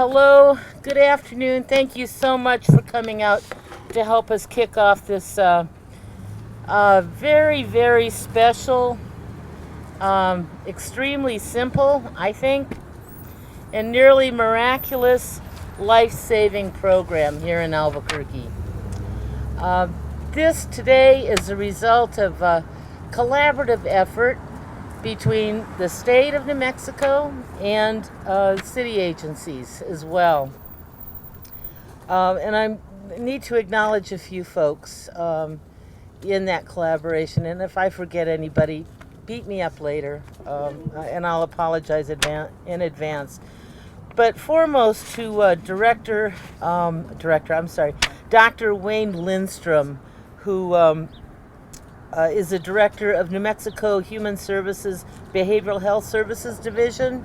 Hello, good afternoon. Thank you so much for coming out to help us kick off this very, very special, extremely simple, I think, and nearly miraculous life-saving program here in Albuquerque. This today is a result of a collaborative effort between the state of New Mexico and city agencies as well. And I need to acknowledge a few folks in that collaboration. And if I forget anybody, beat me up later, and I'll apologize in advance. But foremost to Dr. Wayne Lindstrom, who is the director of New Mexico Human Services Behavioral Health Services Division.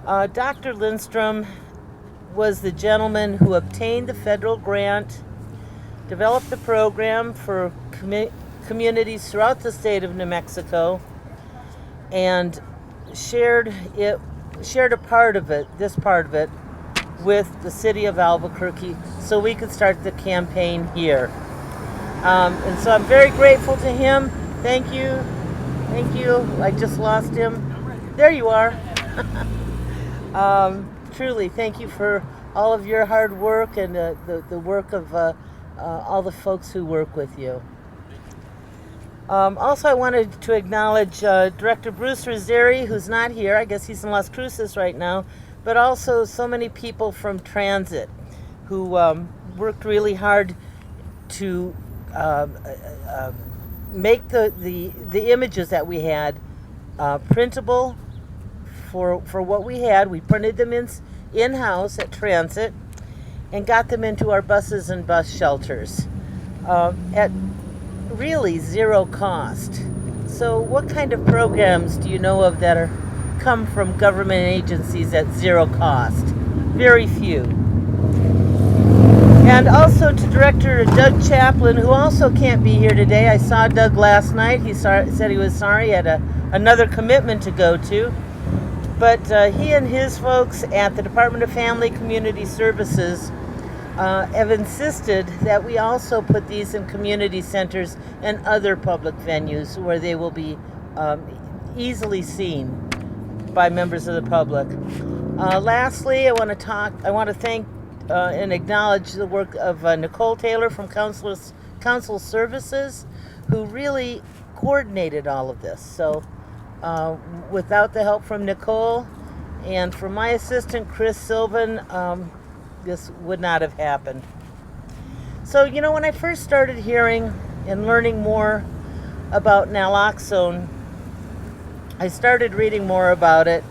Dr. Lindstrom was the gentleman who obtained the federal grant, developed the program for communities throughout the state of New Mexico, and shared a part of it, this part of it, with the city of Albuquerque so we could start the campaign here. And so I'm very grateful to him. Thank you. Thank you. I just lost him. There you are. Truly, thank you for all of your hard work and the work of all the folks who work with you. Also, I wanted to acknowledge Director Bruce Roseri, who's not here. I guess he's in Las Cruces right now. But also so many people from Transit who worked really hard to make the images that we had printable for what we had. We printed them in-house at Transit and got them into our buses and bus shelters at really zero cost. So what kind of programs do you know of that come from government agencies at zero cost? Very few. And also to Director Doug Chaplin, who also can't be here today. I saw Doug last night. He said he was sorry, he had another commitment to go to. But he and his folks at the Department of Family Community Services have insisted that we also put these in community centers and other public venues where they will be easily seen by members of the public. Lastly, I want to thank and acknowledge the work of Nicole Taylor from Council Services, who really coordinated all of this. So without the help from Nicole and from my assistant, Chris Sylvan, this would not have happened. So, when I first started hearing and learning more about Naloxone, I started reading more about it,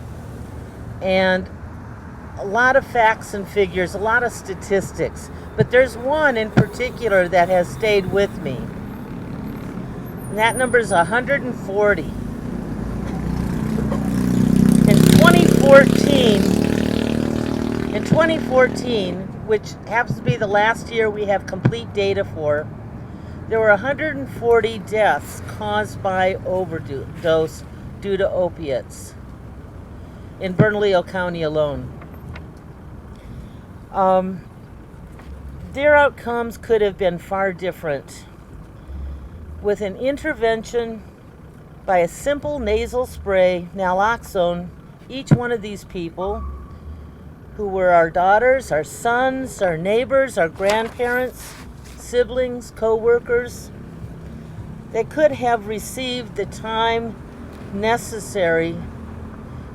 and a lot of facts and figures, a lot of statistics, but there's one in particular that has stayed with me, and that number is 140. In 2014, which happens to be the last year we have complete data for, there were 140 deaths caused by overdose due to opiates in Bernalillo County alone. Their outcomes could have been far different. With an intervention by a simple nasal spray, Naloxone, each one of these people, who were our daughters, our sons, our neighbors, our grandparents, siblings, co-workers, they could have received the time necessary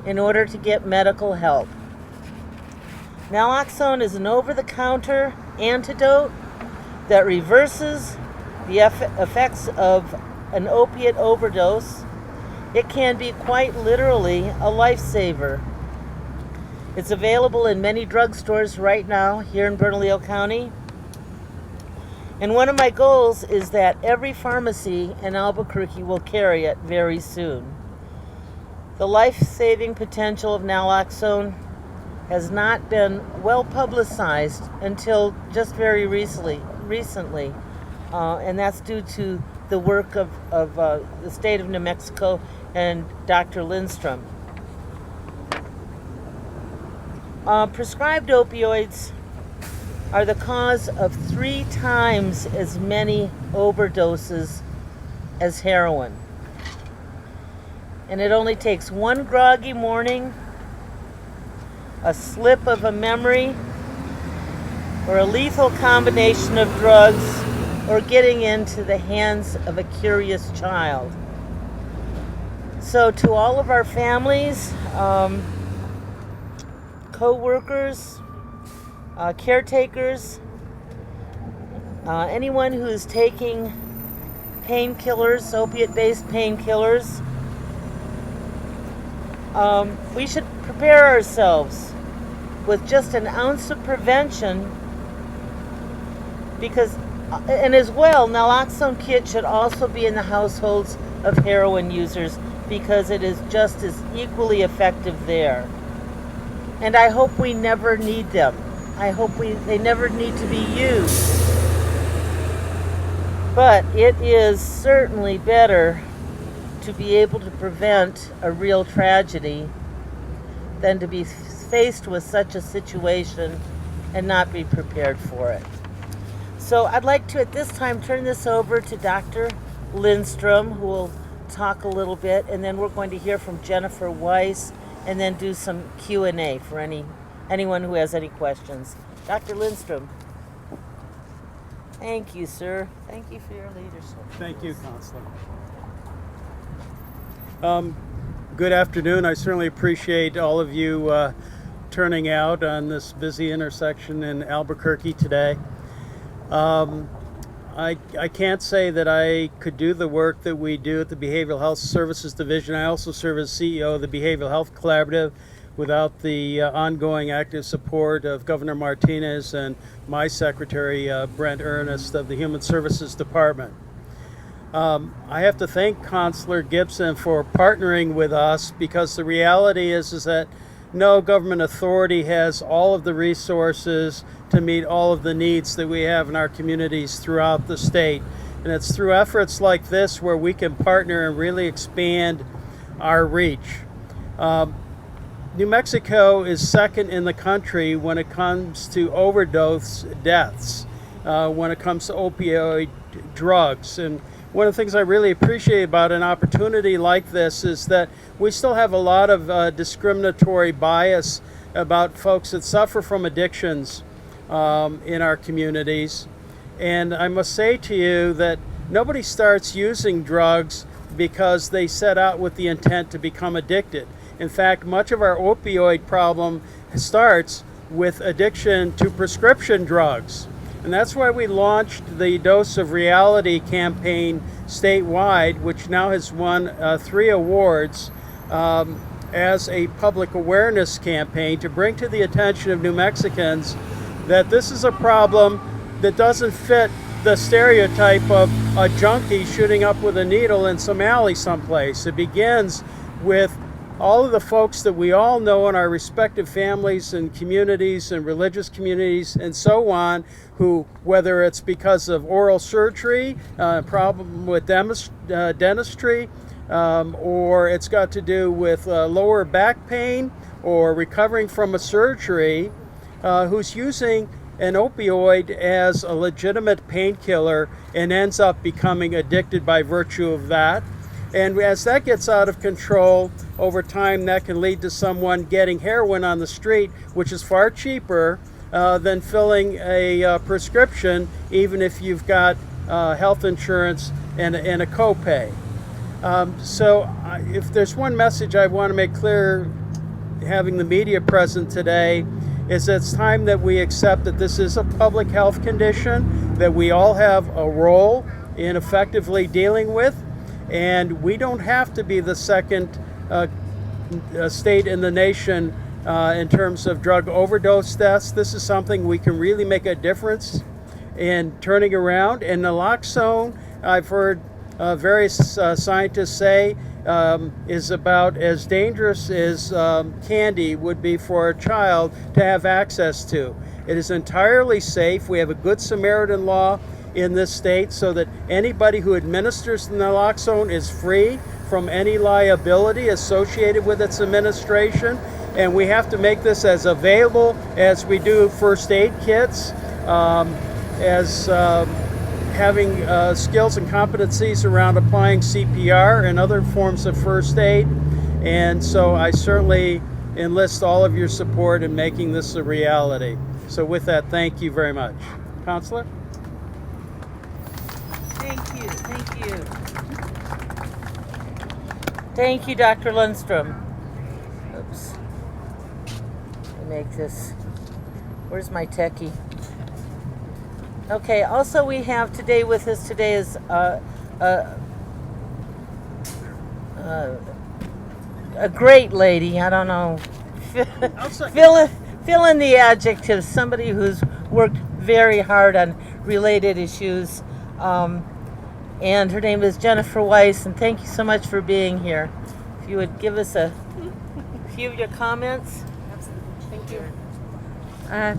in order to get medical help. Naloxone is an over-the-counter antidote that reverses the effects of an opiate overdose. It can be quite literally a lifesaver. It's available in many drugstores right now here in Bernalillo County. And one of my goals is that every pharmacy in Albuquerque will carry it very soon. The life-saving potential of Naloxone has not been well publicized until just very recently, and that's due to the work of the state of New Mexico and Dr. Lindstrom. Prescribed opioids are the cause of 3 times as many overdoses as heroin. And it only takes one groggy morning, a slip of a memory, or a lethal combination of drugs, or getting into the hands of a curious child. So to all of our families, co-workers, caretakers, anyone who's taking painkillers, opiate-based painkillers, we should prepare ourselves with just an ounce of prevention, because, and as well, Naloxone kit should also be in the households of heroin users, because it is just as equally effective there. And I hope we never need them. I hope they never need to be used. But it is certainly better to be able to prevent a real tragedy than to be faced with such a situation and not be prepared for it. So I'd like to at this time turn this over to Dr. Lindstrom, who will talk a little bit, and then we're going to hear from Jennifer Weiss and then do some Q&A for anyone who has any questions. Dr. Lindstrom. Thank you, sir. Thank you for your leadership. Thank you, Councilor. Good afternoon. I certainly appreciate all of you turning out on this busy intersection in Albuquerque today. I can't say that I could do the work that we do at the Behavioral Health Services Division. I also serve as CEO of the Behavioral Health Collaborative without the ongoing active support of Governor Martinez and my secretary, Brent Ernest of the Human Services Department. I have to thank Councilor Gibson for partnering with us, because the reality is that no government authority has all of the resources to meet all of the needs that we have in our communities throughout the state. And it's through efforts like this where we can partner and really expand our reach. New Mexico is second in the country when it comes to overdose deaths, when it comes to opioid drugs. And one of the things I really appreciate about an opportunity like this is that we still have a lot of discriminatory bias about folks that suffer from addictions in our communities. And I must say to you that nobody starts using drugs because they set out with the intent to become addicted. In fact, much of our opioid problem starts with addiction to prescription drugs. And that's why we launched the Dose of Reality campaign statewide, which now has won 3 awards as a public awareness campaign to bring to the attention of New Mexicans that this is a problem that doesn't fit the stereotype of a junkie shooting up with a needle in some alley someplace. It begins with all of the folks that we all know in our respective families and communities and religious communities and so on, who, whether it's because of oral surgery, problem with dentistry, or it's got to do with lower back pain or recovering from a surgery, who's using an opioid as a legitimate painkiller and ends up becoming addicted by virtue of that. And as that gets out of control over time, that can lead to someone getting heroin on the street, which is far cheaper than filling a prescription, even if you've got health insurance and a copay. So if there's one message I want to make clear, having the media present today, is it's time that we accept that this is a public health condition that we all have a role in effectively dealing with. And we don't have to be the second state in the nation in terms of drug overdose deaths. This is something we can really make a difference in turning around. And naloxone, I've heard various scientists say, is about as dangerous as candy would be for a child to have access to. It is entirely safe. We have a Good Samaritan law in this state so that anybody who administers naloxone is free from any liability associated with its administration. and we have to make this as available as we do first aid kits, as having skills and competencies around applying CPR and other forms of first aid. And so I certainly enlist all of your support in making this a reality. So with that, thank you very much. Councilor? Thank you, thank you. Thank you, Dr. Lindstrom. Oops. Let me make this. Where's my techie? Okay, also we have today with us today is a great lady. I don't know. Fill in the adjectives. Somebody who's worked very hard on related issues. And her name is Jennifer Weiss, and thank you so much for being here. If you would give us a few of your comments. Thank you.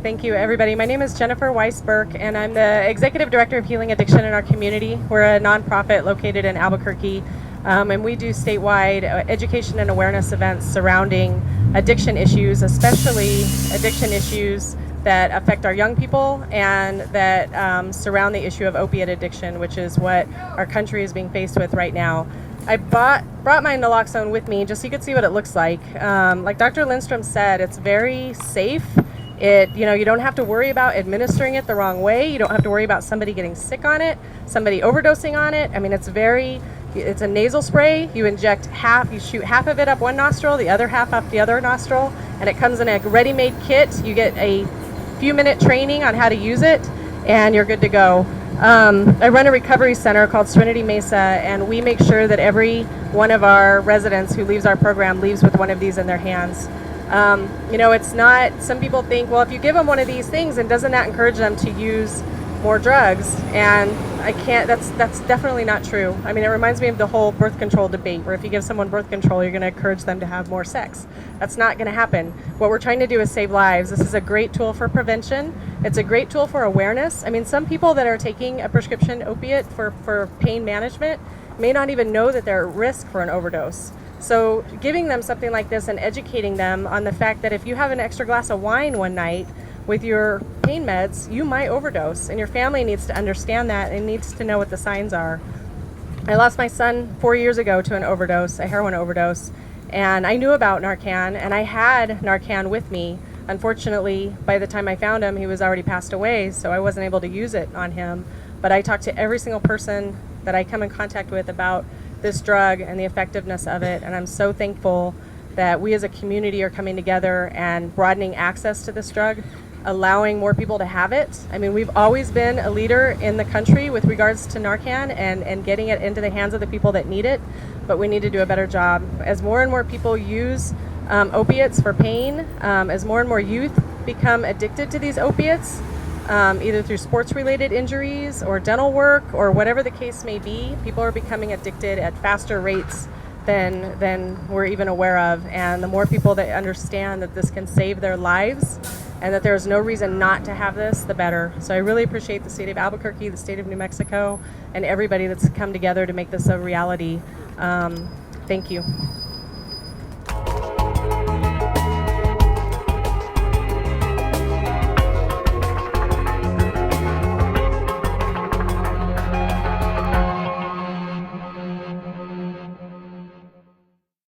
Thank you, everybody. My name is Jennifer Weiss-Burke, and I'm the Executive Director of Healing Addiction in our community. We're a nonprofit located in Albuquerque, and we do statewide education and awareness events surrounding addiction issues, especially addiction issues that affect our young people and that surround the issue of opiate addiction, which is what our country is being faced with right now. I brought my Naloxone with me just so you could see what it looks like. Like Dr. Lindstrom said, it's very safe. You don't have to worry about administering it the wrong way. You don't have to worry about somebody getting sick on it, somebody overdosing on it. I mean, it's a nasal spray. You inject half, you shoot half of it up one nostril, the other half up the other nostril, and it comes in a ready-made kit. You get a few-minute training on how to use it, and you're good to go. I run a recovery center called Serenity Mesa, and we make sure that every one of our residents who leaves our program leaves with one of these in their hands. It's not, some people think, well, if you give them one of these things, and doesn't that encourage them to use more drugs? And that's definitely not true. I mean, it reminds me of the whole birth control debate, where if you give someone birth control, you're going to encourage them to have more sex. That's not going to happen. What we're trying to do is save lives. This is a great tool for prevention. It's a great tool for awareness. I mean, some people that are taking a prescription opiate for pain management may not even know that they're at risk for an overdose. So giving them something like this and educating them on the fact that if you have an extra glass of wine one night with your pain meds, you might overdose, and your family needs to understand that and needs to know what the signs are. I lost my son 4 years ago to an overdose, a heroin overdose, and I knew about Narcan, and I had Narcan with me. Unfortunately, by the time I found him, he was already passed away, so I wasn't able to use it on him. But I talked to every single person that I come in contact with about this drug and the effectiveness of it, and I'm so thankful that we as a community are coming together and broadening access to this drug, allowing more people to have it. I mean, we've always been a leader in the country with regards to Narcan and getting it into the hands of the people that need it, but we need to do a better job. As more and more people use opiates for pain, as more and more youth become addicted to these opiates, either through sports-related injuries or dental work or whatever the case may be, people are becoming addicted at faster rates than we're even aware of. And the more people that understand that this can save their lives and that there's no reason not to have this, the better. So I really appreciate the state of Albuquerque, the state of New Mexico, and everybody that's come together to make this a reality. Thank you.